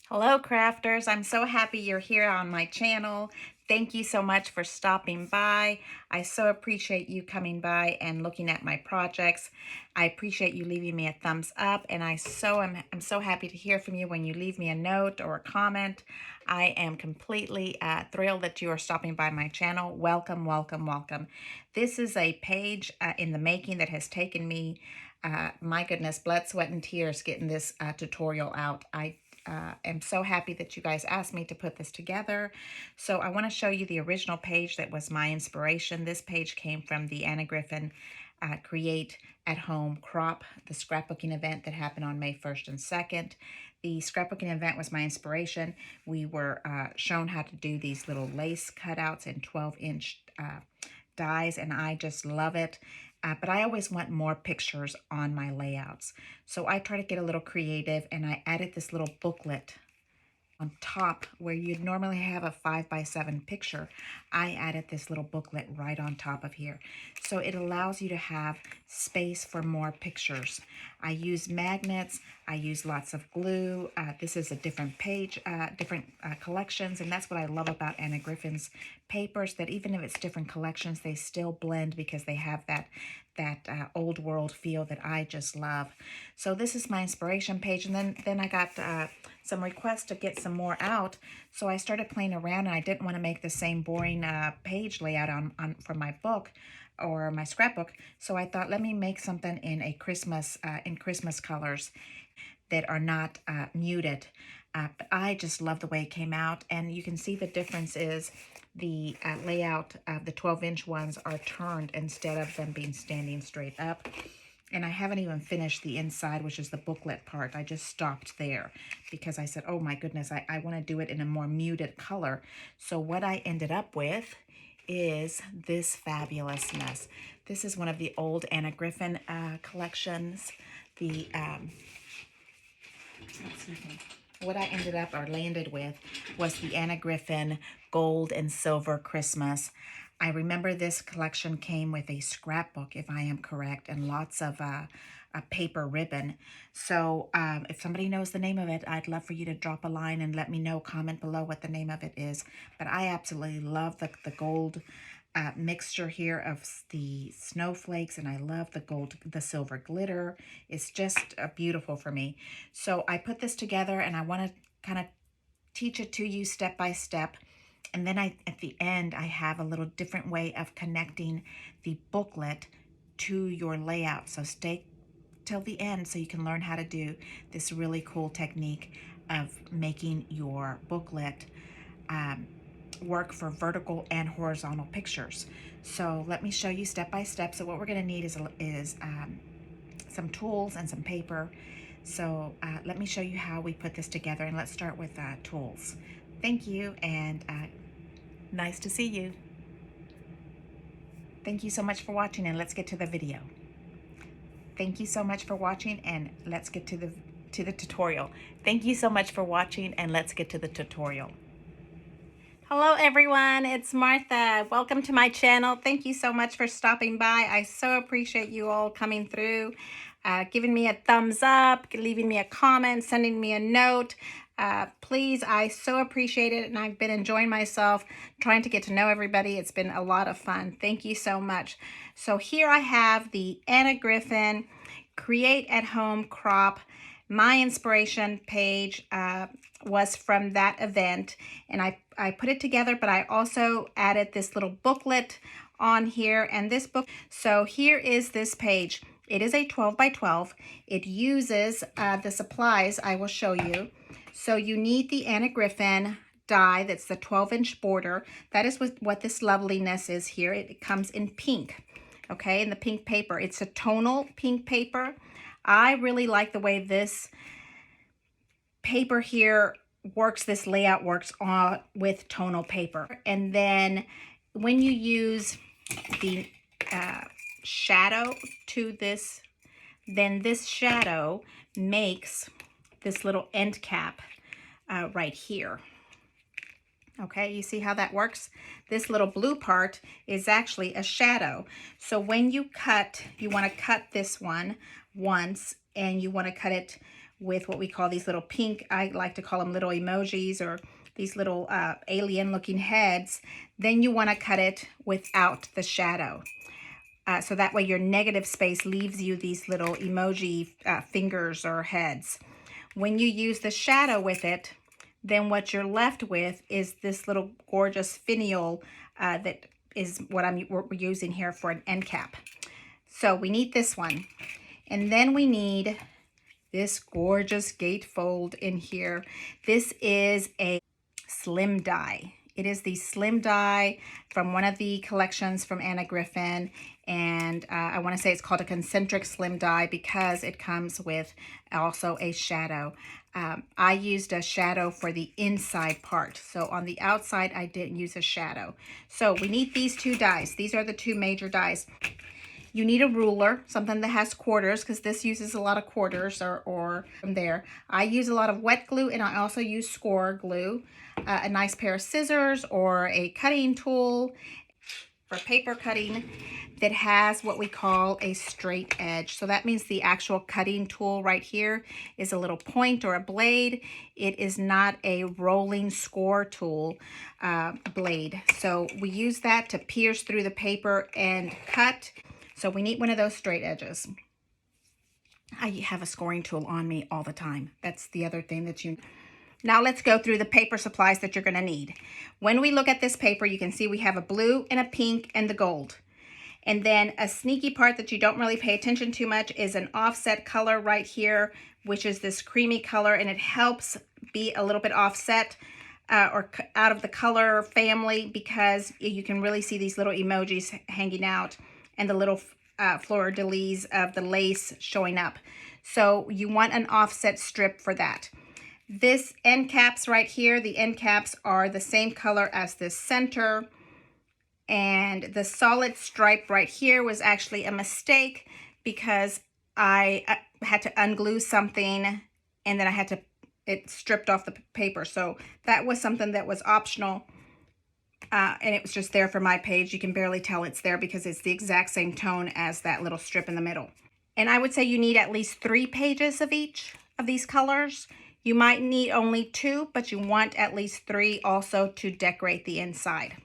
Hello crafters, I'm so happy you're here on my channel. Thank you so much for stopping by. I so appreciate you coming by and looking at my projects. I appreciate you leaving me a thumbs up, and I'm so happy to hear from you when you leave me a note or a comment. I am completely thrilled that you are stopping by my channel. Welcome, welcome, welcome. This is a page in the making that has taken me, my goodness, blood, sweat, and tears getting this tutorial out. I am so happy that you guys asked me to put this together. So I want to show you the original page that was my inspiration. This page came from the Anna Griffin Create at Home Crop, the scrapbooking event that happened on May 1st and 2nd. The scrapbooking event was my inspiration. We were shown how to do these little lace cutouts in 12-inch dies, and I just love it. But I always want more pictures on my layouts. So I try to get a little creative, and I added this little booklet on top where you'd normally have a 5x7 picture. I added this little booklet right on top of here. So it allows you to have space for more pictures. I use magnets. I use lots of glue. This is a different page, different collections, and that's what I love about Anna Griffin's papers, that even if it's different collections, they still blend because they have that old world feel that I just love. So this is my inspiration page, and then I got some requests to get some more out, so I started playing around, and I didn't want to make the same boring page layout on for my book or my scrapbook. So I thought, let me make something in a Christmas colors that are not muted. But I just love the way it came out, and you can see the difference is the layout of the 12-inch ones are turned instead of them being standing straight up. And I haven't even finished the inside, which is the booklet part. I just stopped there because I said, oh my goodness, I want to do it in a more muted color. So what I ended up with is this fabulousness. This is one of the old Anna Griffin collections. The what I ended up or landed with was the Anna Griffin Gold and Silver Christmas. I remember this collection came with a scrapbook, if I am correct, and lots of a paper ribbon. So if somebody knows the name of it, I'd love for you to drop a line and let me know, comment below what the name of it is. But I absolutely love the gold mixture here of the snowflakes, and I love the silver glitter. It's just beautiful for me. So I put this together, and I want to kind of teach it to you step by step. And then at the end, I have a little different way of connecting the booklet to your layout. So stay till the end so you can learn how to do this really cool technique of making your booklet work for vertical and horizontal pictures. So let me show you step by step. So what we're going to need is some tools and some paper. So let me show you how we put this together, and let's start with tools. Thank you, and nice to see you. Thank you so much for watching, and let's get to the video. Thank you so much for watching, and let's get to the tutorial. Thank you so much for watching, and let's get to the tutorial. Hello everyone, it's Martha. Welcome to my channel. Thank you so much for stopping by. I so appreciate you all coming through, giving me a thumbs up, leaving me a comment, sending me a note. Please, I so appreciate it, and I've been enjoying myself trying to get to know everybody. It's been a lot of fun. Thank you so much. So here I have the Anna Griffin Create at Home Crop. My inspiration page was from that event, and I put it together, but I also added this little booklet on here, and this book. So here is this page. It is a 12 by 12. It uses the supplies I will show you. So you need the Anna Griffin die, that's the 12-inch border. That is what this loveliness is here. It comes in pink, okay, in the pink paper. It's a tonal pink paper. I really like the way this paper here works, this layout works on with tonal paper. And then when you use the shadow to this, then this shadow makes this little end cap right here. Okay, you see how that works? This little blue part is actually a shadow. So when you cut, you want to cut this one once, and you want to cut it with what we call these little pink, I like to call them little emojis, or these little alien looking heads, then you want to cut it without the shadow. So that way your negative space leaves you these little emoji fingers or heads. When you use the shadow with it, then what you're left with is this little gorgeous finial that is what we're using here for an end cap. So we need this one. And then we need this gorgeous gatefold in here. This is a slim die. It is the slim die from one of the collections from Anna Griffin, and I want to say it's called a concentric slim die because it comes with also a shadow. I used a shadow for the inside part, so on the outside I didn't use a shadow. So we need these two dies. These are the two major dies. You need a ruler, something that has quarters, because this uses a lot of quarters or from there. I use a lot of wet glue, and I also use score glue. A nice pair of scissors or a cutting tool for paper cutting that has what we call a straight edge. So that means the actual cutting tool right here is a little point or a blade. It is not a rolling score tool blade. So we use that to pierce through the paper and cut. So we need one of those straight edges. I have a scoring tool on me all the time. That's the other thing that you... Now let's go through the paper supplies that you're going to need. When we look at this paper, you can see we have a blue and a pink and the gold. And then a sneaky part that you don't really pay attention to much is an offset color right here, which is this creamy color, and it helps be a little bit offset or out of the color family, because you can really see these little emojis hanging out and the little fleur-de-lis of the lace showing up. So you want an offset strip for that. This end caps right here, the end caps are the same color as this center. And the solid stripe right here was actually a mistake because I had to unglue something and then I had to, it stripped off the paper. So that was something that was optional. And it was just there for my page. You can barely tell it's there because it's the exact same tone as that little strip in the middle. And I would say you need at least 3 pages of each of these colors. You might need only 2, but you want at least 3 also to decorate the inside.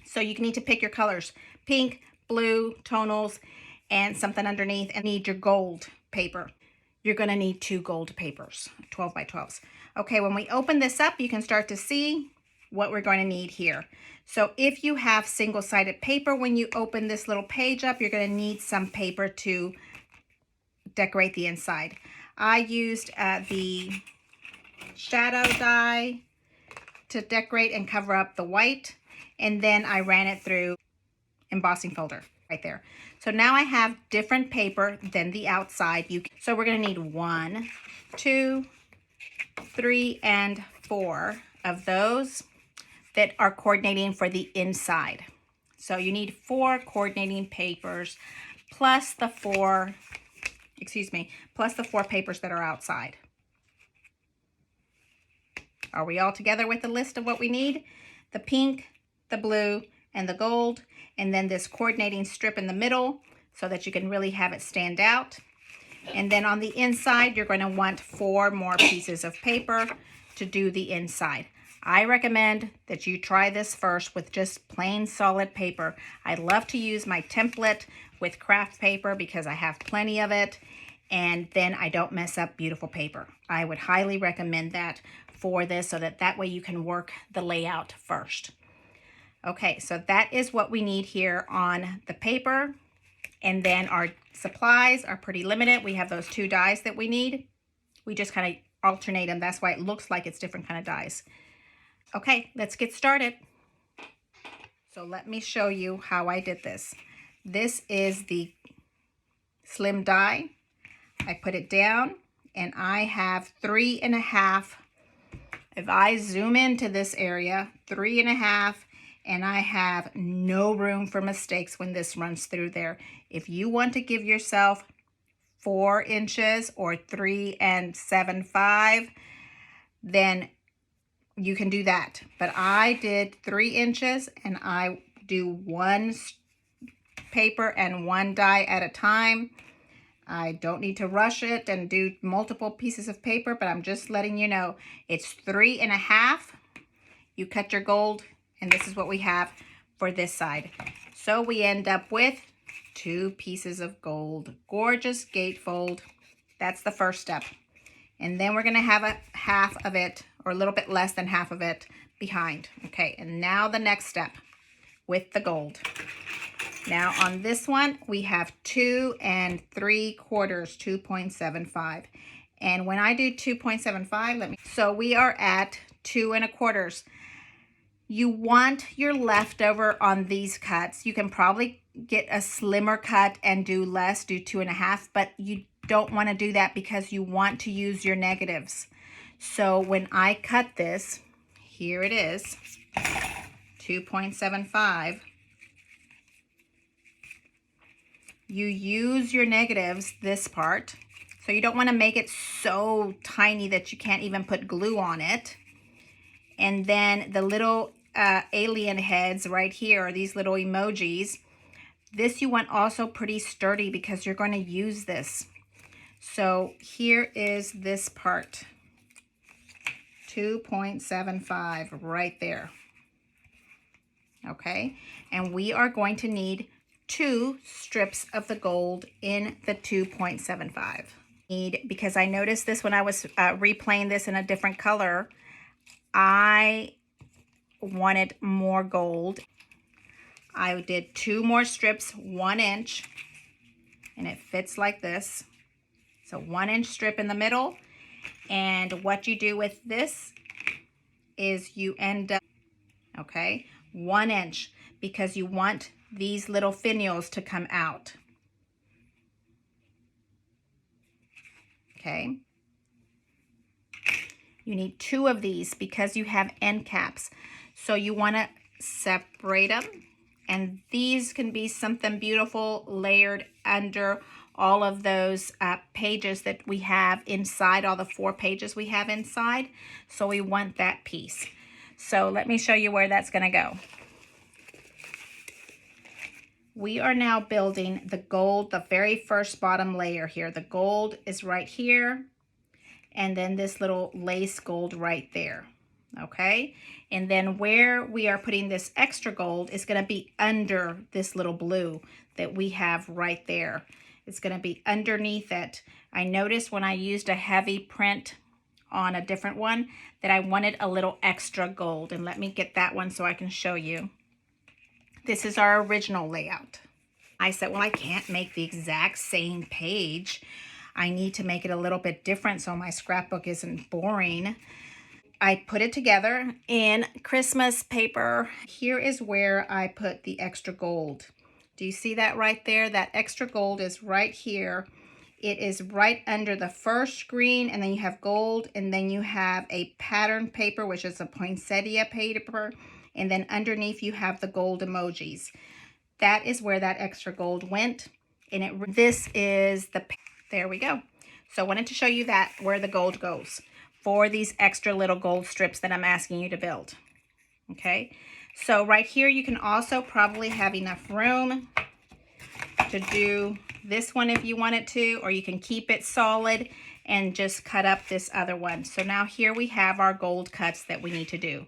So you need to pick your colors: pink, blue, tonals, and something underneath, and need your gold paper. You're going to need 2 gold papers, 12 by 12s. Okay, when we open this up, you can start to see what we're going to need here. So if you have single-sided paper, when you open this little page up, you're going to need some paper to decorate the inside. I used the shadow die to decorate and cover up the white, and then I ran it through embossing folder right there. So now I have different paper than the outside. So we're going to need 1, 2, 3, and 4 of those that are coordinating for the inside. So you need 4 coordinating papers plus the 4, plus the 4 papers that are outside. Are we all together with the list of what we need? The pink, the blue, and the gold, and then this coordinating strip in the middle so that you can really have it stand out. And then on the inside, you're going to want 4 more pieces of paper to do the inside. I recommend that you try this first with just plain solid paper. I love to use my template with craft paper because I have plenty of it, and then I don't mess up beautiful paper. I would highly recommend that for this, so that way you can work the layout first. Okay, so that is what we need here on the paper. And then our supplies are pretty limited. We have those 2 dies that we need. We just kind of alternate them. That's why it looks like it's different kind of dies. Okay, let's get started. So let me show you how I did this. This is the slim die. I put it down and I have 3.5. If I zoom into this area, 3.5, and I have no room for mistakes when this runs through there. If you want to give yourself 4 inches or 3 7/5, then you can do that. But I did 3 inches, and I do 1 paper and 1 die at a time. I don't need to rush it and do multiple pieces of paper, but I'm just letting you know it's 3.5. You cut your gold, and this is what we have for this side. So we end up with 2 pieces of gold. Gorgeous gatefold. That's the first step. And then we're going to have a half of it, or a little bit less than half of it, behind. Okay, and now the next step with the gold. Now on this one, we have 2 3/4, 2.75. And when I do 2.75, so we are at 2 1/4. You want your leftover on these cuts. You can probably get a slimmer cut and do less, do 2.5, but you don't want to do that because you want to use your negatives. So when I cut this, here it is, 2.75. You use your negatives, this part. So you don't want to make it so tiny that you can't even put glue on it. And then the little alien heads right here are these little emojis. This you want also pretty sturdy because you're going to use this. So here is this part, 2.75 right there. Okay, and we are going to need 2 strips of the gold in the 2.75. Because I noticed this when I was replaying this in a different color, I wanted more gold. I did 2 more strips, 1 inch, and it fits like this. So 1 inch strip in the middle. And what you do with this is you end up, okay, 1 inch, because you want these little finials to come out. Okay. You need 2 of these because you have end caps. So you want to separate them. And these can be something beautiful layered under all of those pages that we have inside, all the 4 pages we have inside. So we want that piece. So let me show you where that's going to go. We are now building the gold, the very first bottom layer here. The gold is right here, and then this little lace gold right there. Okay, and then where we are putting this extra gold is going to be under this little blue that we have right there. It's going to be underneath it. I noticed when I used a heavy print on a different one that I wanted a little extra gold, and let me get that one so I can show you. This is our original layout. I said, well, I can't make the exact same page. I need to make it a little bit different so my scrapbook isn't boring. I put it together in Christmas paper. Here is where I put the extra gold. Do you see that right there? That extra gold is right here. It is right under the first green, and then you have gold, and then you have a pattern paper, which is a poinsettia paper, and then underneath you have the gold emojis. That is where that extra gold went, and this is the, there we go. So I wanted to show you that, where the gold goes for these extra little gold strips that I'm asking you to build. Okay, so right here you can also probably have enough room to do this one if you wanted to, or you can keep it solid and just cut up this other one. So now here we have our gold cuts that we need to do.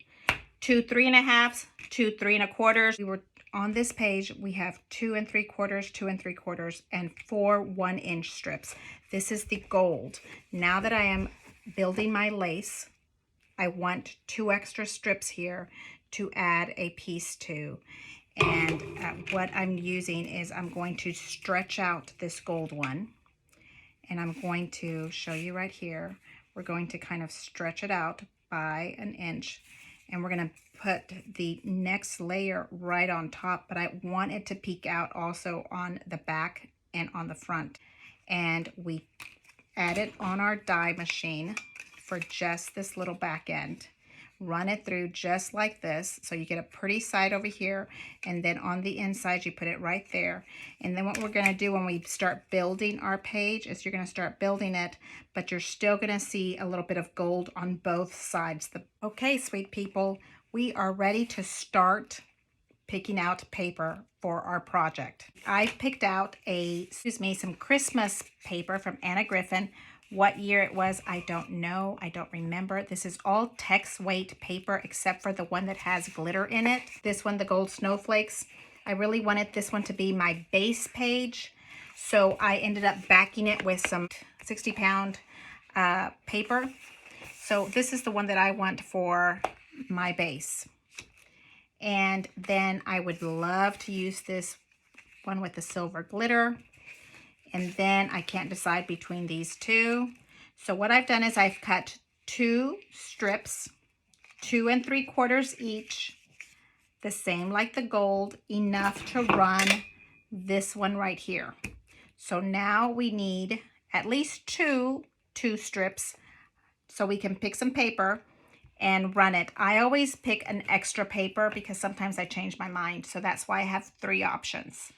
2 3.5, 2 3 1/4. We were on this page, we have 2 3/4, 2 3/4, and 4 1 inch strips. This is the gold. Now that I am building my lace, I want 2 extra strips here to add a piece to. And what I'm using is I'm going to stretch out this gold one, and I'm going to show you right here. We're going to kind of stretch it out by 1 inch, and we're going to put the next layer right on top, but I want it to peek out also on the back and on the front. And we add it on our die machine for just this little back end. Run it through just like this, so you get a pretty side over here, and then on the inside you put it right there. And then what we're going to do when we start building our page is you're going to start building it, but you're still going to see a little bit of gold on both sides. Okay, sweet people, we are ready to start picking out paper. for our project. I picked out some Christmas paper from Griffin. What year it was, I don't know. I don't remember. This is all text weight paper except for the one that has glitter in it. This one, the gold snowflakes. I really wanted this one to be my base page. So I ended up backing it with some 60-pound paper. So this is the one that I want for my base. And then I would love to use this one with the silver glitter. And then I can't decide between these two. So what I've done is I've cut 2 strips, 2 3/4 each, the same like the gold, enough to run this one right here. So now we need at least two strips so we can pick some paper and run it. I always pick an extra paper because sometimes I change my mind. So that's why I have 3 options.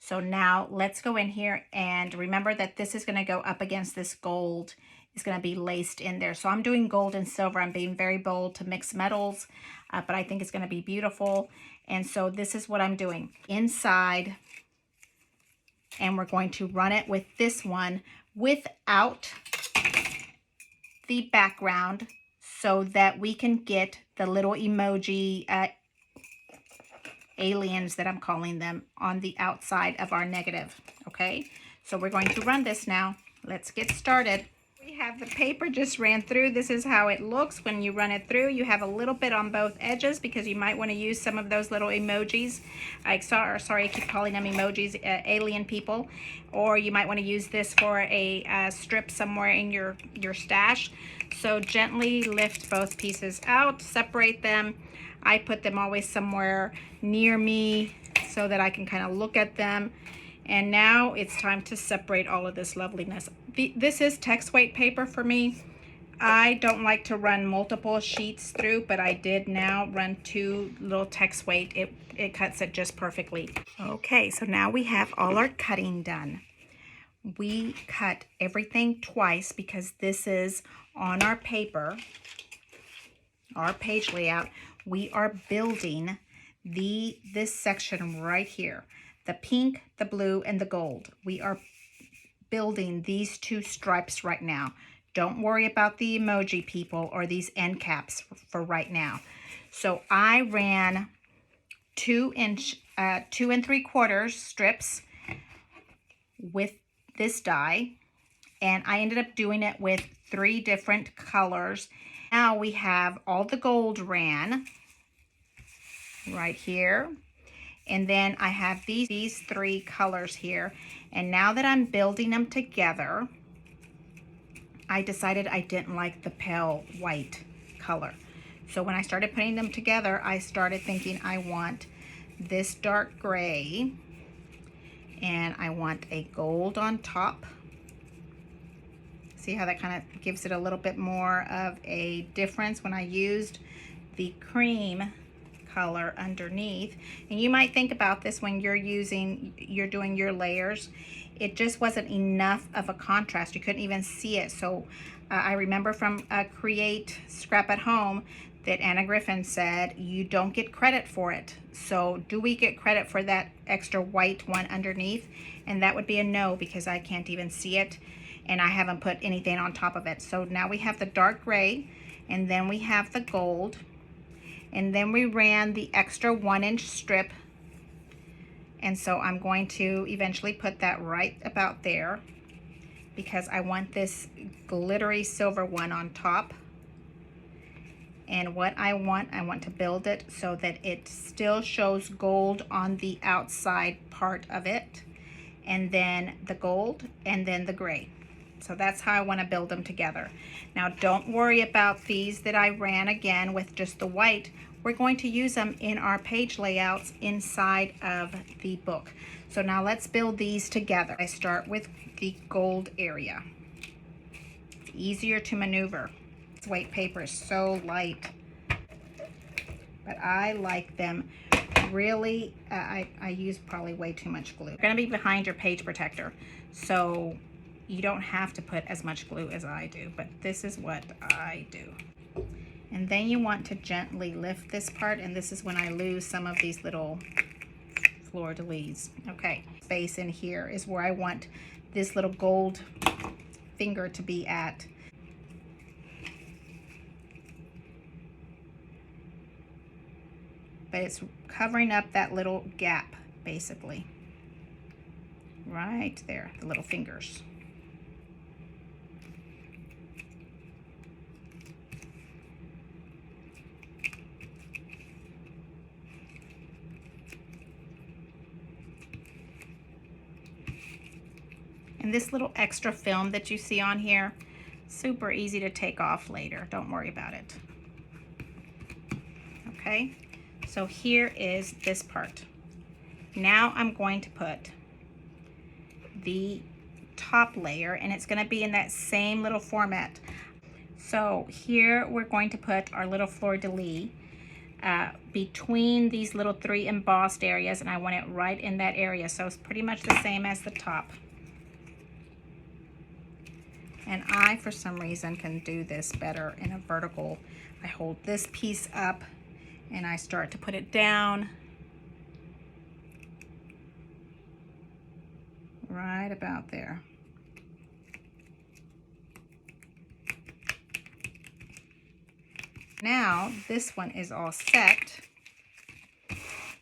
So now let's go in here and remember that this is going to go up against this gold. It's going to be laced in there. So I'm doing gold and silver. I'm being very bold to mix metals, but I think it's going to be beautiful. And so this is what I'm doing inside. And we're going to run it with this one without the background so that we can get the little emoji aliens that I'm calling them on the outside of our negative. Okay, so we're going to run this now. Let's get started. We have the paper just ran through. This is how it looks when you run it through. You have a little bit on both edges because you might want to use some of those little emojis. Sorry, I keep calling them emojis, alien people. Or you might want to use this for a strip somewhere in your stash. So gently lift both pieces out, separate them. I put them always somewhere near me so that I can kind of look at them. And now it's time to separate all of this loveliness. This is text weight paper for me. I don't like to run multiple sheets through, but I did now run 2 little text weight. It cuts it just perfectly. Okay, so now we have all our cutting done. We cut everything twice because this is on our paper, our page layout. We are building this section right here. The pink, the blue, and the gold. We are building these 2 stripes right now. Don't worry about the emoji people or these end caps for right now. So I ran 2 3/4 strips with this die, and I ended up doing it with 3 different colors. Now we have all the gold ran right here. And then I have these 3 colors here. And now that I'm building them together, I decided I didn't like the pale white color. So when I started putting them together, I started thinking I want this dark gray and I want a gold on top. See how that kind of gives it a little bit more of a difference when I used the cream color underneath. And you might think about this when you're doing your layers. It just wasn't enough of a contrast. You couldn't even see it. So I remember from Create Scrap at Home that Griffin said you don't get credit for it. So do we get credit for that extra white one underneath? And that would be a no because I can't even see it and I haven't put anything on top of it. So now we have the dark gray and then we have the gold. And then we ran the extra 1-inch strip. And so I'm going to eventually put that right about there because I want this glittery silver one on top. And what I want to build it so that it still shows gold on the outside part of it. And then the gold and then the gray. So that's how I want to build them together. Now don't worry about these that I ran again with just the white. We're going to use them in our page layouts inside of the book. So now let's build these together. I start with the gold area. It's easier to maneuver. This white paper is so light, but I like them really. I use probably way too much glue. They're going to be behind your page protector, so you don't have to put as much glue as I do, but this is what I do. And then you want to gently lift this part, and this is when I lose some of these little fleur-de-lis. Okay, space in here is where I want this little gold finger to be at. But it's covering up that little gap, basically. Right there, the little fingers. And this little extra film that you see on here, super easy to take off later. Don't worry about it. Okay, so here is this part. Now I'm going to put the top layer, and it's going to be in that same little format. So here we're going to put our little fleur-de-lis between these little 3 embossed areas, and I want it right in that area, so it's pretty much the same as the top. And I, for some reason, can do this better in a vertical. I hold this piece up and I start to put it down right about there. Now this one is all set,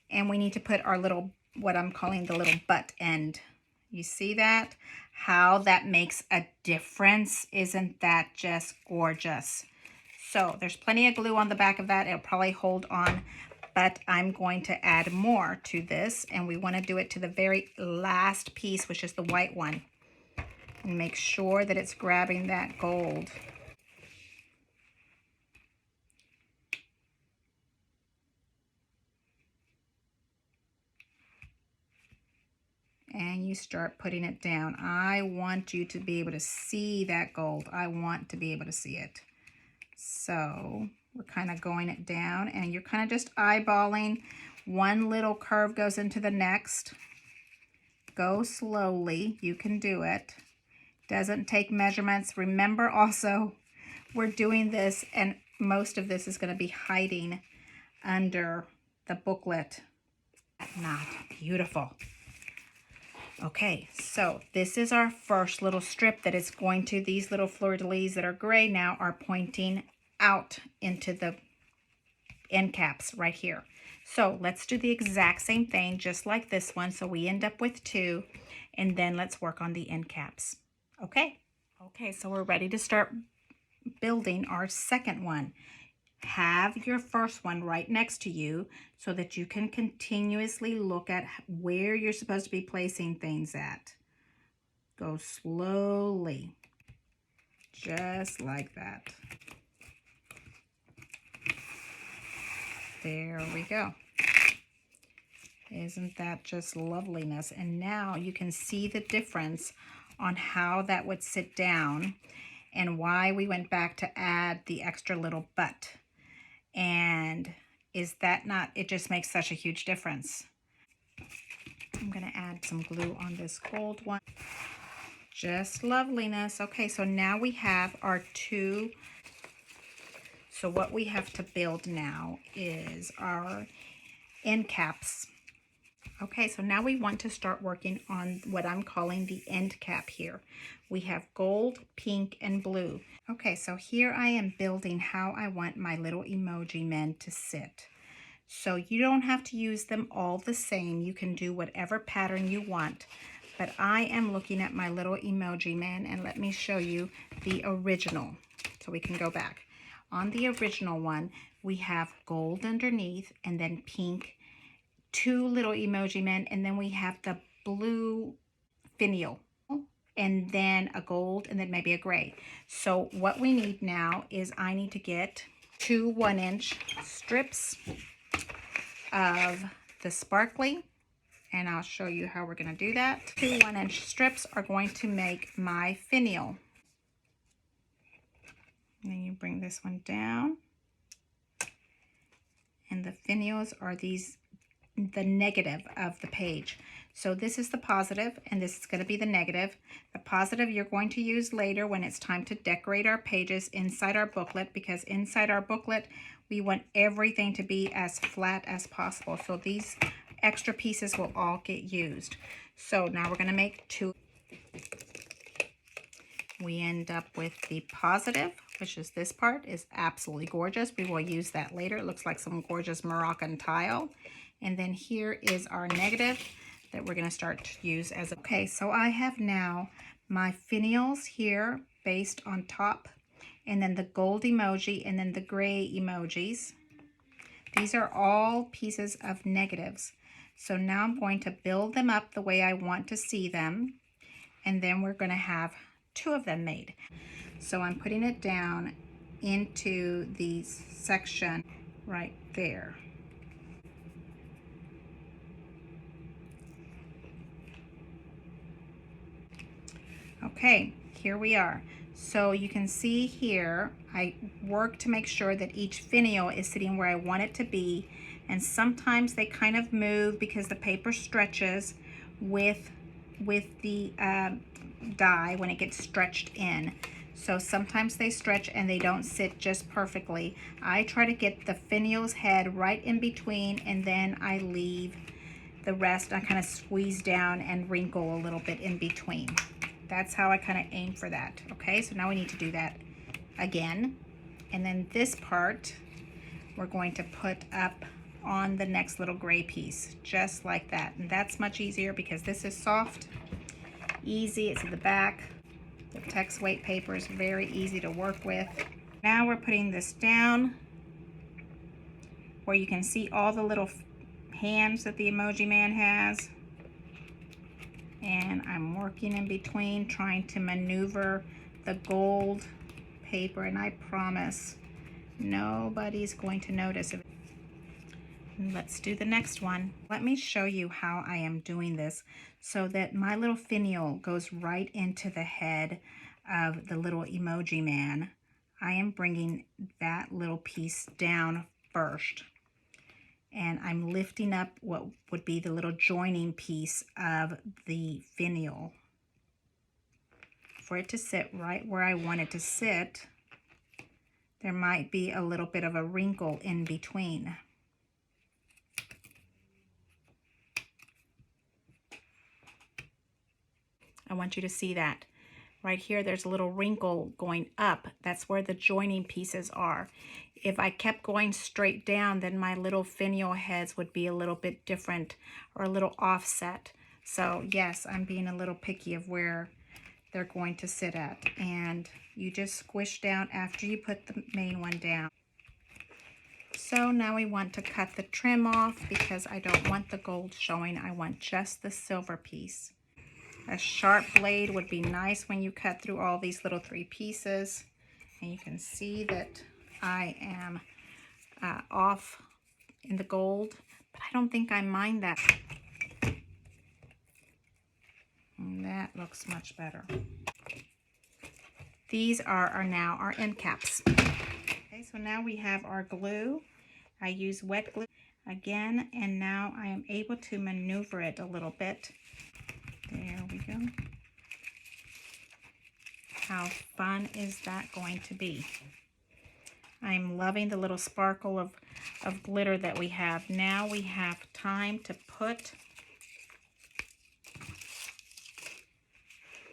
and we need to put our little, what I'm calling the little butt end. You see that? How that makes a difference. Isn't that just gorgeous? So there's plenty of glue on the back of that. It'll probably hold on, but I'm going to add more to this, and we want to do it to the very last piece, which is the white one, and make sure that it's grabbing that gold. And you start putting it down. I want you to be able to see that gold. I want to be able to see it. So we're kind of going it down, and you're kind of just eyeballing. One little curve goes into the next. Go slowly. You can do it. Doesn't take measurements. Remember also, we're doing this, and most of this is going to be hiding under the booklet. Not beautiful. Okay, so this is our first little strip that is going to, these little fleur-de-lis that are gray now are pointing out into the end caps right here. So let's do the exact same thing, just like this one. So we end up with 2, and then let's work on the end caps. Okay, so we're ready to start building our second one. Have your first one right next to you so that you can continuously look at where you're supposed to be placing things at. Go slowly, just like that. There we go. Isn't that just loveliness? And now you can see the difference on how that would sit down and why we went back to add the extra little butt. And is that not, it just makes such a huge difference. I'm going to add some glue on this gold one. Just loveliness. Okay, so now we have our 2. So what we have to build now is our end caps. Okay, so now we want to start working on what I'm calling the end cap here. We have gold, pink, and blue. Okay, so here I am building how I want my little emoji men to sit. So you don't have to use them all the same. You can do whatever pattern you want. But I am looking at my little emoji man, and let me show you the original so we can go back. On the original one, we have gold underneath and then pink, 2 little emoji men, and then we have the blue finial, and then a gold, and then maybe a gray. So what we need now is I need to get 2 1-inch strips of the sparkly, and I'll show you how we're going to do that. 2 1-inch strips are going to make my finial. And then you bring this one down, and the finials are these, the negative of the page. So this is the positive, and this is going to be the negative. The positive you're going to use later when it's time to decorate our pages inside our booklet, because inside our booklet we want everything to be as flat as possible. So these extra pieces will all get used. So now we're going to make 2. We end up with the positive, which is this part, is absolutely gorgeous. We will use that later. It looks like some gorgeous Moroccan tile. And then here is our negative that we're going to start to use as a... Okay, so I have now my finials here based on top, and then the gold emoji, and then the gray emojis. These are all pieces of negatives. So now I'm going to build them up the way I want to see them, and then we're going to have 2 of them made. So I'm putting it down into the section right there. Okay, here we are. So you can see here, I work to make sure that each finial is sitting where I want it to be. And sometimes they kind of move because the paper stretches with the die when it gets stretched in. So sometimes they stretch and they don't sit just perfectly. I try to get the finial's head right in between, and then I leave the rest. I kind of squeeze down and wrinkle a little bit in between. That's how I kind of aim for that. Okay, so now we need to do that again. And then this part, we're going to put up on the next little gray piece, just like that. And that's much easier because this is soft, easy. It's at the back. The text weight paper is very easy to work with. Now we're putting this down where you can see all the little hands that the emoji man has. And I'm working in between, trying to maneuver the gold paper, and I promise nobody's going to notice it. Let's do the next one. Let me show you how I am doing this so that my little finial goes right into the head of the little emoji man. I am bringing that little piece down first, and I'm lifting up what would be the little joining piece of the finial for it to sit right where I want it to sit. There might be a little bit of a wrinkle in between. I want you to see that. Right here, there's a little wrinkle going up. That's where the joining pieces are. If I kept going straight down, then my little finial heads would be a little bit different or a little offset. So yes, I'm being a little picky of where they're going to sit at. And you just squish down after you put the main one down. So now we want to cut the trim off because I don't want the gold showing. I want just the silver piece. A sharp blade would be nice when you cut through all these little 3 pieces. And you can see that I am off in the gold, but I don't think I mind that. And that looks much better. These are now our end caps. Okay, so now we have our glue. I use wet glue again, and now I am able to maneuver it a little bit. There we go. How fun is that going to be? I'm loving the little sparkle of glitter that we have. Now we have time to put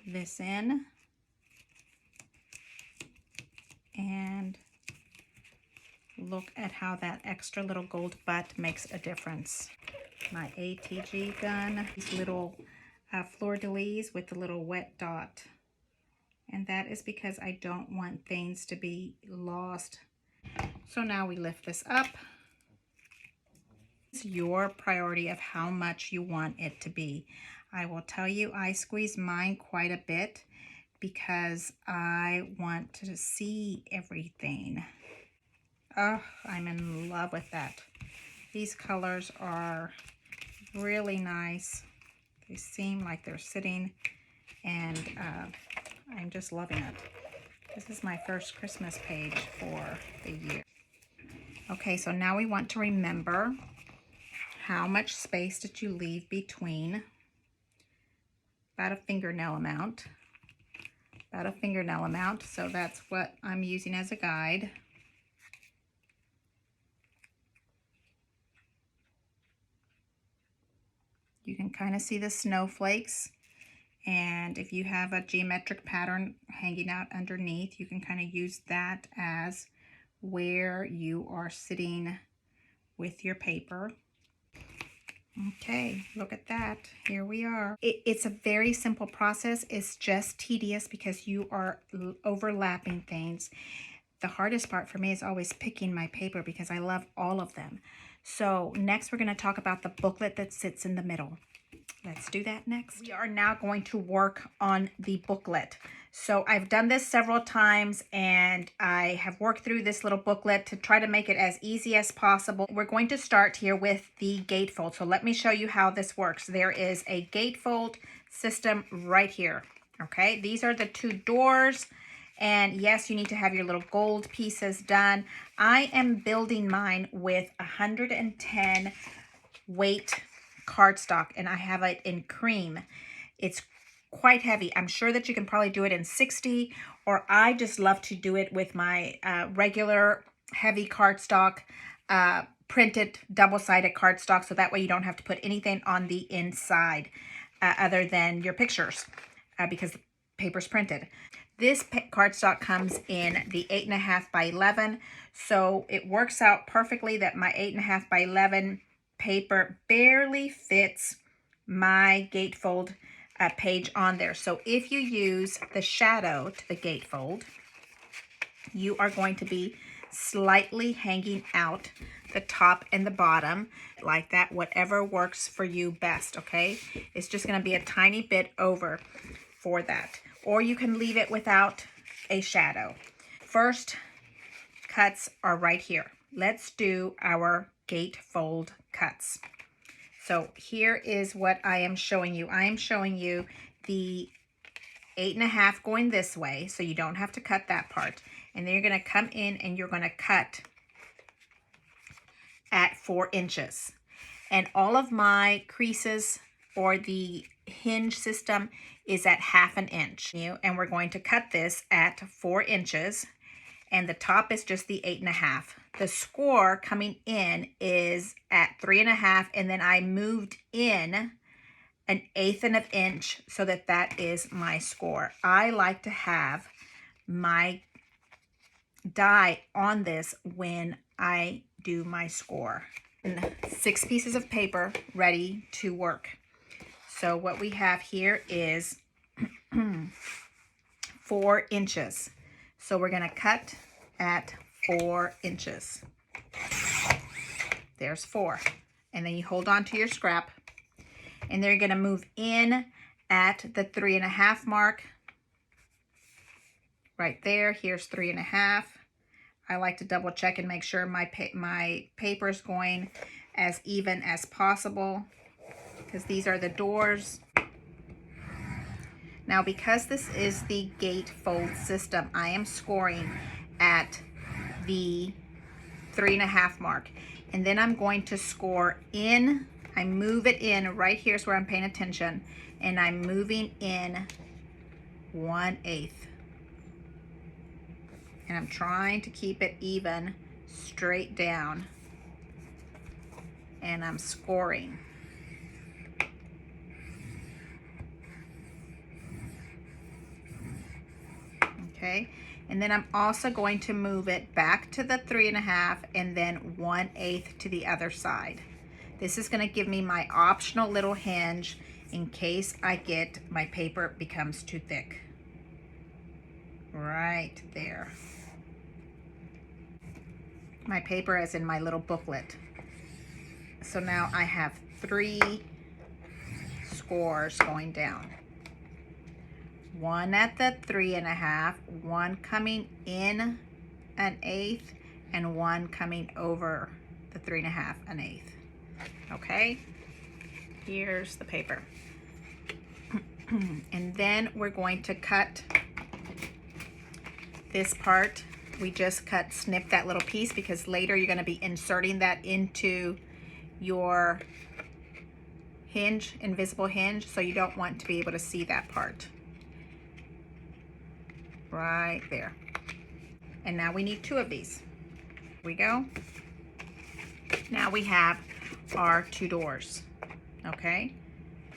this in. And look at how that extra little gold butt makes a difference. My ATG gun, these little fleur-de-lis with the little wet dot. And that is because I don't want things to be lost. So now we lift this up. It's your priority of how much you want it to be. I will tell you, I squeeze mine quite a bit because I want to see everything. Oh, I'm in love with that. These colors are really nice. They seem like they're sitting, and I'm just loving it. This is my first Christmas page for the year. Okay, so now we want to remember how much space did you leave between. About a fingernail amount. About a fingernail amount, so that's what I'm using as a guide. You can kind of see the snowflakes. And if you have a geometric pattern hanging out underneath, you can kind of use that as where you are sitting with your paper. Okay, look at that. Here we are. It's a very simple process. It's just tedious because you are overlapping things. The hardest part for me is always picking my paper because I love all of them. So next we're going to talk about the booklet that sits in the middle. Let's do that next. We are now going to work on the booklet. So I've done this several times and I have worked through this little booklet to try to make it as easy as possible. We're going to start here with the gatefold. So let me show you how this works. There is a gatefold system right here. Okay, these are the two doors. And yes, you need to have your little gold pieces done. I am building mine with 110 weight cardstock, and I have it in cream. It's quite heavy. I'm sure that you can probably do it in 60, or I just love to do it with my regular heavy cardstock, printed double-sided cardstock, so that way you don't have to put anything on the inside other than your pictures because the paper's printed. This cardstock comes in the 8.5 by 11, so it works out perfectly that my 8.5 by 11 paper barely fits my gatefold page on there. So if you use the shadow to the gatefold, you are going to be slightly hanging out the top and the bottom like that, whatever works for you best, okay? It's just going to be a tiny bit over for that. Or you can leave it without a shadow. First cuts are right here. Let's do our gatefold cuts. So here is what I am showing you. I am showing you the 8.5 going this way, so you don't have to cut that part. And then you're going to come in and you're going to cut at 4 inches. And all of my creases or the hinge system is at 1/2 inch. And we're going to cut this at 4 inches. And the top is just the 8.5. The score coming in is at 3.5, and then I moved in 1/8 of an inch so that that is my score. I like to have my die on this when I do my score. And 6 pieces of paper ready to work. So what we have here is 4 inches. So we're going to cut at 4 inches. There's 4. And then you hold on to your scrap. And then you're going to move in at the 3.5 mark. Right there. Here's 3.5. I like to double check and make sure my paper is going as even as possible, because these are the doors. Now, because this is the gatefold system, I am scoring at the 3.5 mark. And then I'm going to score in. I move it in. Right here's where I'm paying attention. And I'm moving in 1/8. And I'm trying to keep it even, straight down. And I'm scoring. Okay, and then I'm also going to move it back to the 3.5 and then 1/8 to the other side. This is going to give me my optional little hinge in case I get my paper becomes too thick. Right there. My paper is in my little booklet. So now I have 3 scores going down. 1 at the 3.5, 1 coming in 1/8, and 1 coming over the 3.5 1/8. Okay, here's the paper. And then we're going to cut this part. We just snip that little piece because later you're going to be inserting that into your hinge, invisible hinge, so you don't want to be able to see that part. Right there. And now we need 2 of these. Here we go. Now we have our 2 doors. Okay,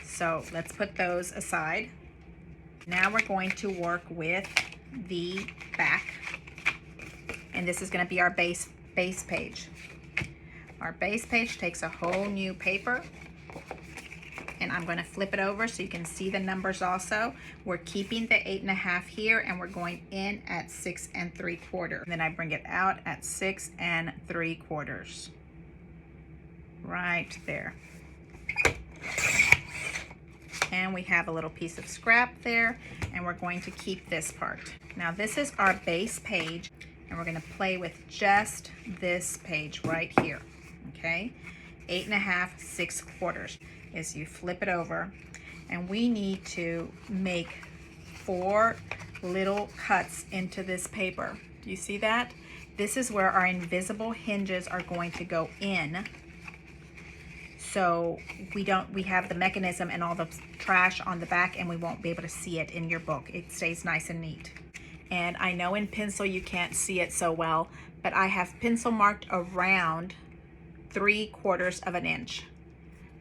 So let's put those aside. Now we're going to work with the back, and this is going to be our base page. Our base page takes a whole new paper, and I'm going to flip it over so you can see the numbers also. We're keeping the 8.5 here, and we're going in at 6 3/4. And then I bring it out at 6 3/4. Right there. And we have a little piece of scrap there, and we're going to keep this part. Now this is our base page, and we're going to play with just this page right here. Okay, 8.5 6/4 is you flip it over, and we need to make 4 little cuts into this paper. Do you see that? This is where our invisible hinges are going to go in, so we have the mechanism and all the trash on the back, and we won't be able to see it in your book. It stays nice and neat. And I know in pencil you can't see it so well, but I have pencil marked around 3/4 of an inch.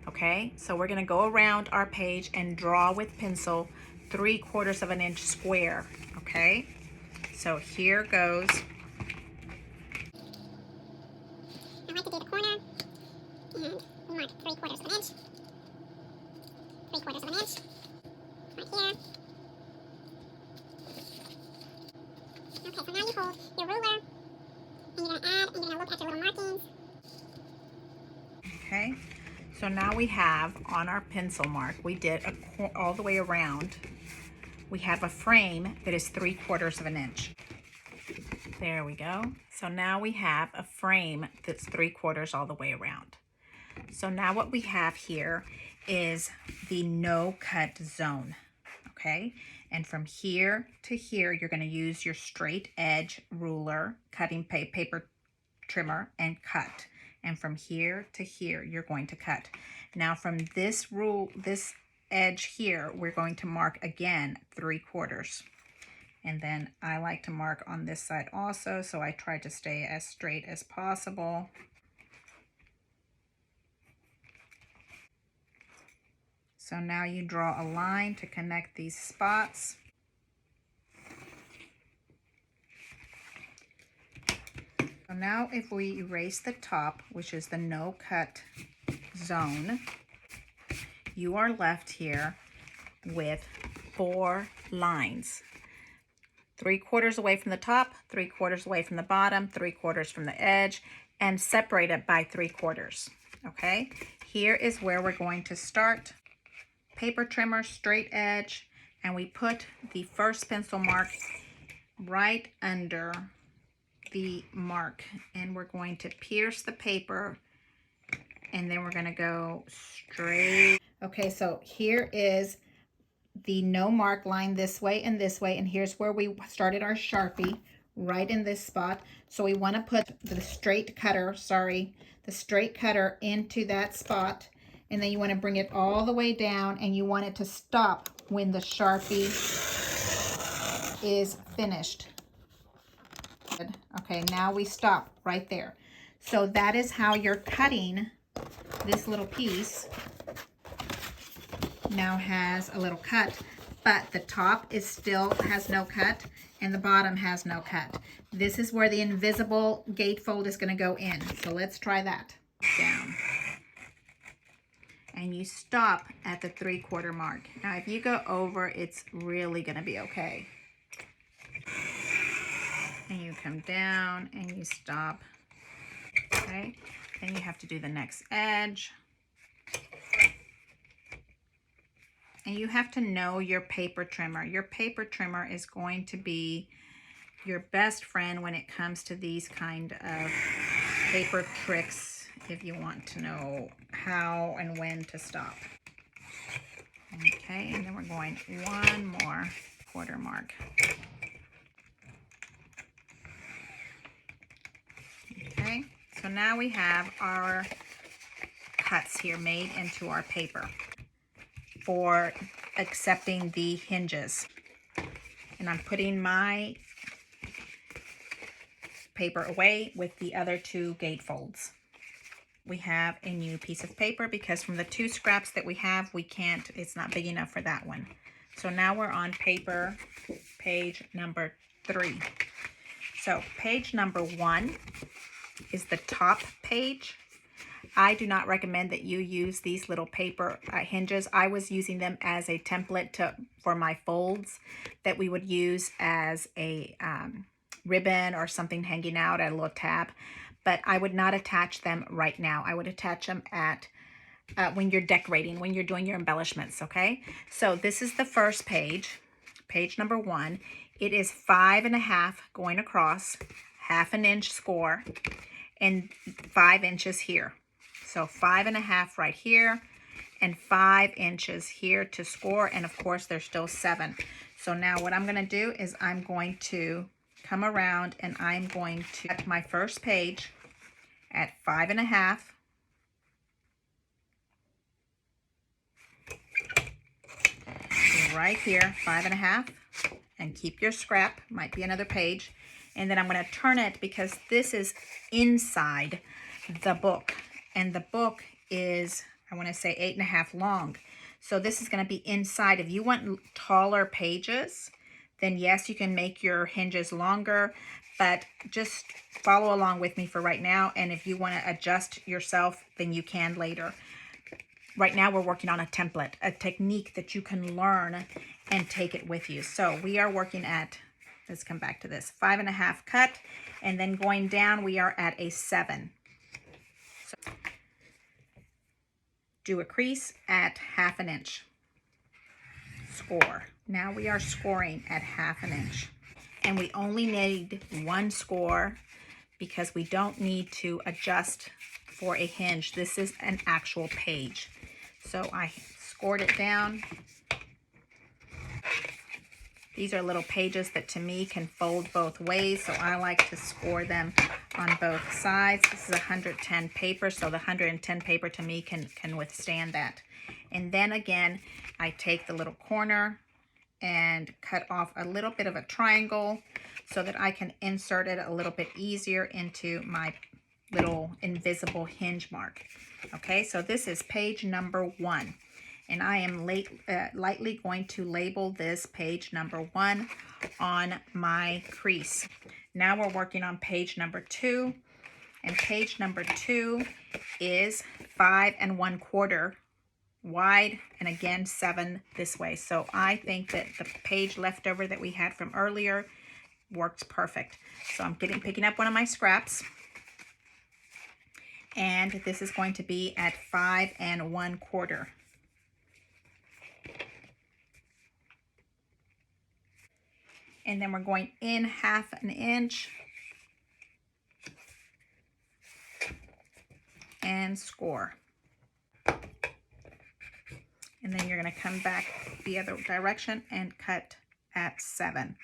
Okay, so we're going to go around our page and draw with pencil 3/4 of an inch square. Okay, so here goes. I like to do the corner, and we mark 3/4 of an inch. 3/4 of an inch right here. Okay, so now you hold your ruler, and you're going to add, and you're going to look at your little markings. Okay, so now we have on our pencil mark, we did all the way around. We have a frame that is 3/4 of an inch. There we go. So now we have a frame that's 3/4 all the way around. So now what we have here is the no cut zone. Okay, and from here to here, you're going to use your straight edge ruler, cutting paper trimmer, and cut. And from here to here, you're going to cut. Now from this edge here, we're going to mark again 3/4. And then I like to mark on this side also, so I try to stay as straight as possible. So now you draw a line to connect these spots. So now if we erase the top, which is the no cut zone, you are left here with 4 lines. 3/4 away from the top, 3/4 away from the bottom, 3/4 from the edge, and separate it by 3/4. Okay, here is where we're going to start. Paper trimmer, straight edge, and we put the first pencil mark right under the mark, and we're going to pierce the paper, and then we're going to go straight. Okay, so here is the no mark line this way, and here's where we started our Sharpie, right in this spot. So we want to put the straight cutter into that spot, and then you want to bring it all the way down, and you want it to stop when the Sharpie is finished. Okay, now we stop right there. So that is how you're cutting this little piece. Now has a little cut, but the top is still has no cut, and the bottom has no cut. This is where the invisible gatefold is going to go in. So let's try that. Down. And you stop at the 3/4 mark. Now if you go over, it's really going to be okay. And you come down and you stop. Okay, then you have to do the next edge. And you have to know your paper trimmer. Your paper trimmer is going to be your best friend when it comes to these kind of paper tricks, if you want to know how and when to stop. Okay, and then we're going one more quarter mark. Okay, so now we have our cuts here made into our paper for accepting the hinges. And I'm putting my paper away with the other 2 gatefolds. We have a new piece of paper because from the 2 scraps that we have, we can't, it's not big enough for that one. So now we're on paper, page number 3. So page number 1 is the top page. I do not recommend that you use these little paper hinges. I was using them as a template for my folds that we would use as a ribbon or something hanging out at a little tab. But I would not attach them right now. I would attach them at when you're decorating, when you're doing your embellishments, okay? So this is the first page, page number 1. It is 5.5 going across, 1/2 inch score, and 5 inches here. So 5.5 right here, and 5 inches here to score, and of course there's still 7. So now what I'm gonna do is I'm going to come around and I'm going to cut my first page at 5.5. Right here, 5.5, and keep your scrap, might be another page. And then I'm going to turn it because this is inside the book, and the book is, I want to say 8.5 long. So this is going to be inside. If you want taller pages, then yes, you can make your hinges longer, but just follow along with me for right now. And if you want to adjust yourself, then you can later. Right now we're working on a template, a technique that you can learn and take it with you. So we are working at, let's come back to this, 5.5 cut, and then going down we are at a 7. So do a crease at 1/2 inch. Score. Now we are scoring at 1/2 inch. And we only need 1 score because we don't need to adjust for a hinge. This is an actual page. So I scored it down. These are little pages that to me can fold both ways, so I like to score them on both sides. This is 110 paper, so the 110 paper to me can withstand that. And then again, I take the little corner and cut off a little bit of a triangle so that I can insert it a little bit easier into my little invisible hinge mark. Okay, so this is page number 1, and I am lightly going to label this page number 1 on my crease. Now we're working on page number 2, and page number 2 is 5 1/4 wide, and again 7 this way. So I think that the page leftover that we had from earlier works perfect. So I'm picking up one of my scraps, and this is going to be at 5 1/4. And then we're going in 1/2 inch and score. And then you're going to come back the other direction and cut at 7.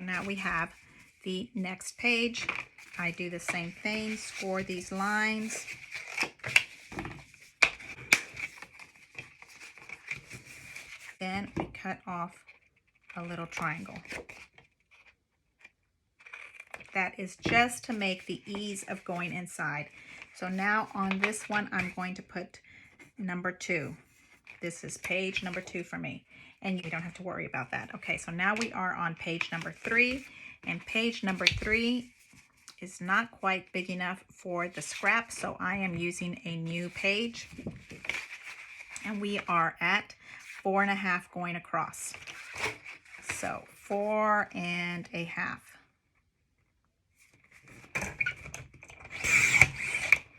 Now we have the next page. I do the same thing, score these lines. Then we cut off a little triangle. That is just to make the ease of going inside. So now on this one, I'm going to put number 2. This is page number 2 for me, and you don't have to worry about that. Okay, so now we are on page number 3, and page number 3 is not quite big enough for the scrap, so I am using a new page, and we are at 4 1/2 going across. So 4 1/2.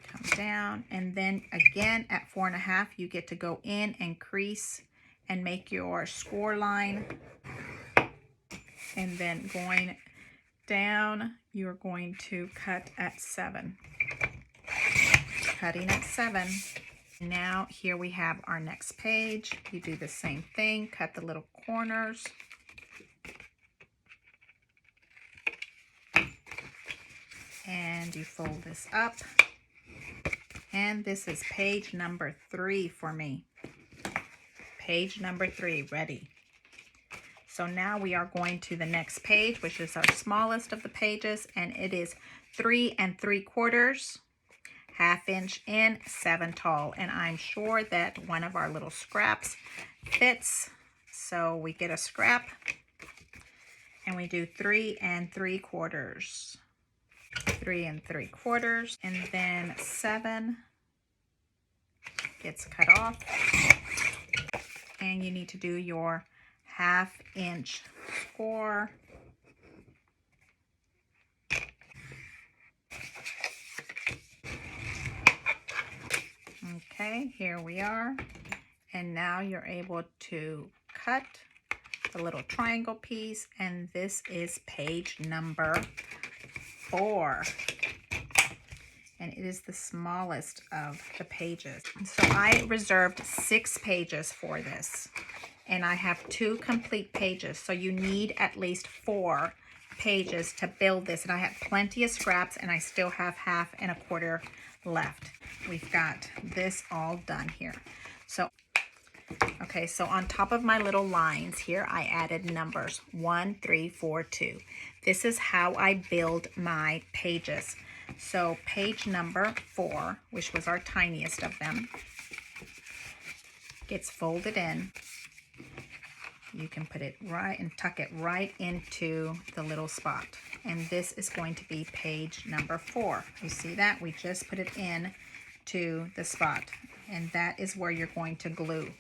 Come down, and then again at 4 1/2 you get to go in and crease and make your score line, and then going down you're going to cut at 7. Cutting at 7. Now here we have our next page. You do the same thing, cut the little corners. And you fold this up. And this is page number 3 for me. Page number 3, ready. So now we are going to the next page, which is our smallest of the pages, and it is 3 3/4, 1/2 inch in 7 tall, and I'm sure that one of our little scraps fits. So we get a scrap and we do 3 3/4, 3 3/4, and then 7 gets cut off, and you need to do your 1/2 inch score. Okay, here we are, and now you're able to cut the little triangle piece, and this is page number 4, and it is the smallest of the pages. So I reserved 6 pages for this, and I have 2 complete pages, so you need at least 4 pages to build this, and I have plenty of scraps, and I still have 1/2 1/4 left. We've got this all done here. So okay, so on top of my little lines here, I added numbers 1 3 4 2. This is how I build my pages. So page number 4, which was our tiniest of them, gets folded in. You can put it right and tuck it right into the little spot. And this is going to be page number 4. You see that? We just put it in to the spot, and that is where you're going to glue.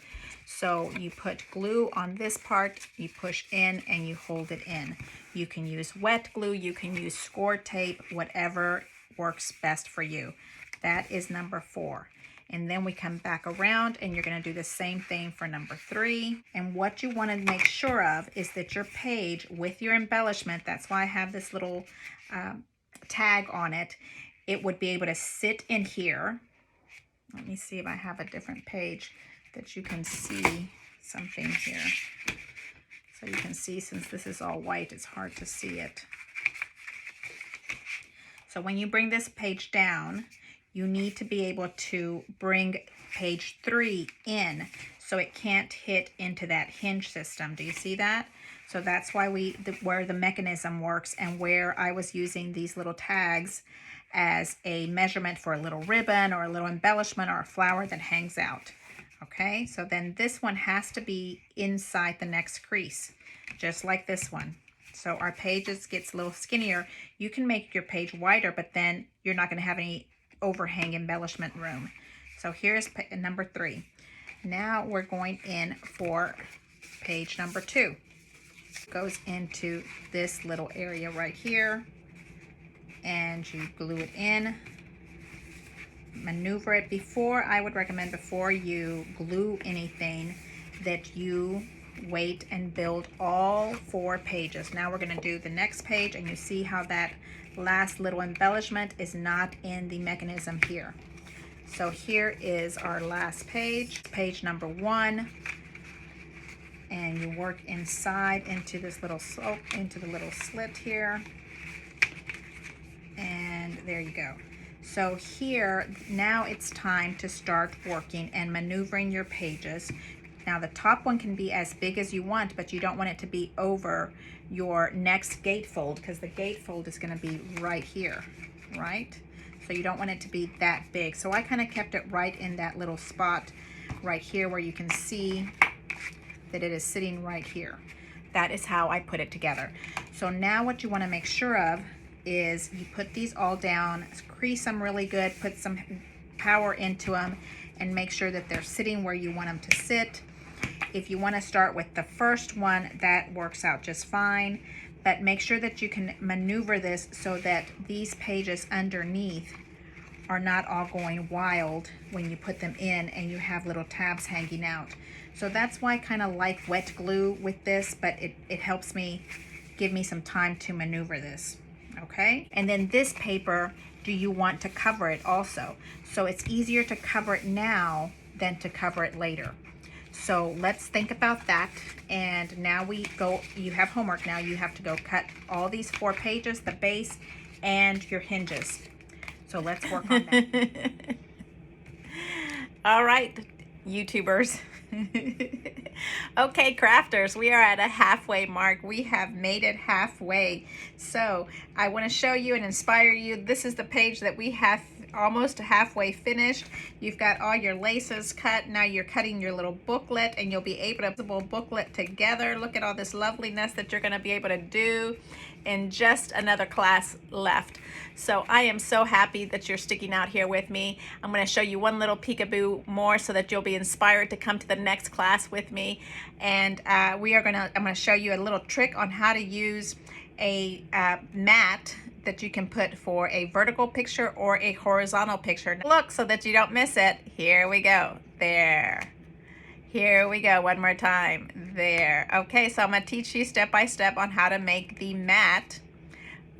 So you put glue on this part, you push in, and you hold it in. You can use wet glue, you can use score tape, whatever works best for you. That is number 4. And then we come back around, and you're going to do the same thing for number 3. And what you want to make sure of is that your page with your embellishment, that's why I have this little tag on it, it would be able to sit in here. Let me see if I have a different page that you can see something here. So you can see, since this is all white, it's hard to see it. So when you bring this page down, you need to be able to bring page 3 in so it can't hit into that hinge system. Do you see that? So that's why where the mechanism works, and where I was using these little tags as a measurement for a little ribbon or a little embellishment or a flower that hangs out. Okay, so then this one has to be inside the next crease, just like this one. So our pages gets a little skinnier. You can make your page wider, but then you're not going to have any overhang embellishment room. So here's number 3. Now we're going in for page number 2. Goes into this little area right here, and you glue it in. Maneuver it before. I would recommend before you glue anything that you wait and build all 4 pages. Now we're going to do the next page, and you see how that last little embellishment is not in the mechanism here. So here is our last page, page number 1, and you work inside into this little slope, into the little slit here, and there you go. So here, now it's time to start working and maneuvering your pages. Now the top one can be as big as you want, but you don't want it to be over your next gatefold, because the gatefold is going to be right here, right? So you don't want it to be that big. So I kind of kept it right in that little spot right here where you can see that it is sitting right here. That is how I put it together. So now what you want to make sure of is you put these all down, crease them really good, put some power into them, and make sure that they're sitting where you want them to sit. If you want to start with the first one, that works out just fine, but make sure that you can maneuver this so that these pages underneath are not all going wild when you put them in and you have little tabs hanging out. So that's why I kind of like wet glue with this, but it helps me, give me some time to maneuver this. Okay, and then this paper, do you want to cover it also? So it's easier to cover it now than to cover it later. So let's think about that. And now we go, you have homework now. You have to go cut all these 4 pages, the base and your hinges. So let's work on that. All right, YouTubers. Okay, crafters, we are at a halfway mark. We have made it halfway. So I want to show you and inspire you. This is the page that we have almost halfway finished. You've got all your laces cut. Now you're cutting your little booklet, and you'll be able to put the booklet together. Look at all this loveliness that you're going to be able to do in just another class left. So I am so happy that you're sticking out here with me. I'm going to show you one little peekaboo more so that you'll be inspired to come to the next class with me. And I'm going to show you a little trick on how to use a mat that you can put for a vertical picture or a horizontal picture. Look so that you don't miss it. Here we go. There. Here we go, one more time. There. Okay, so I'm going to teach you step by step on how to make the mat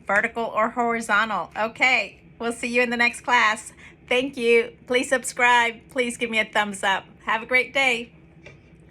vertical or horizontal. Okay, we'll see you in the next class. Thank you. Please subscribe. Please give me a thumbs up. Have a great day.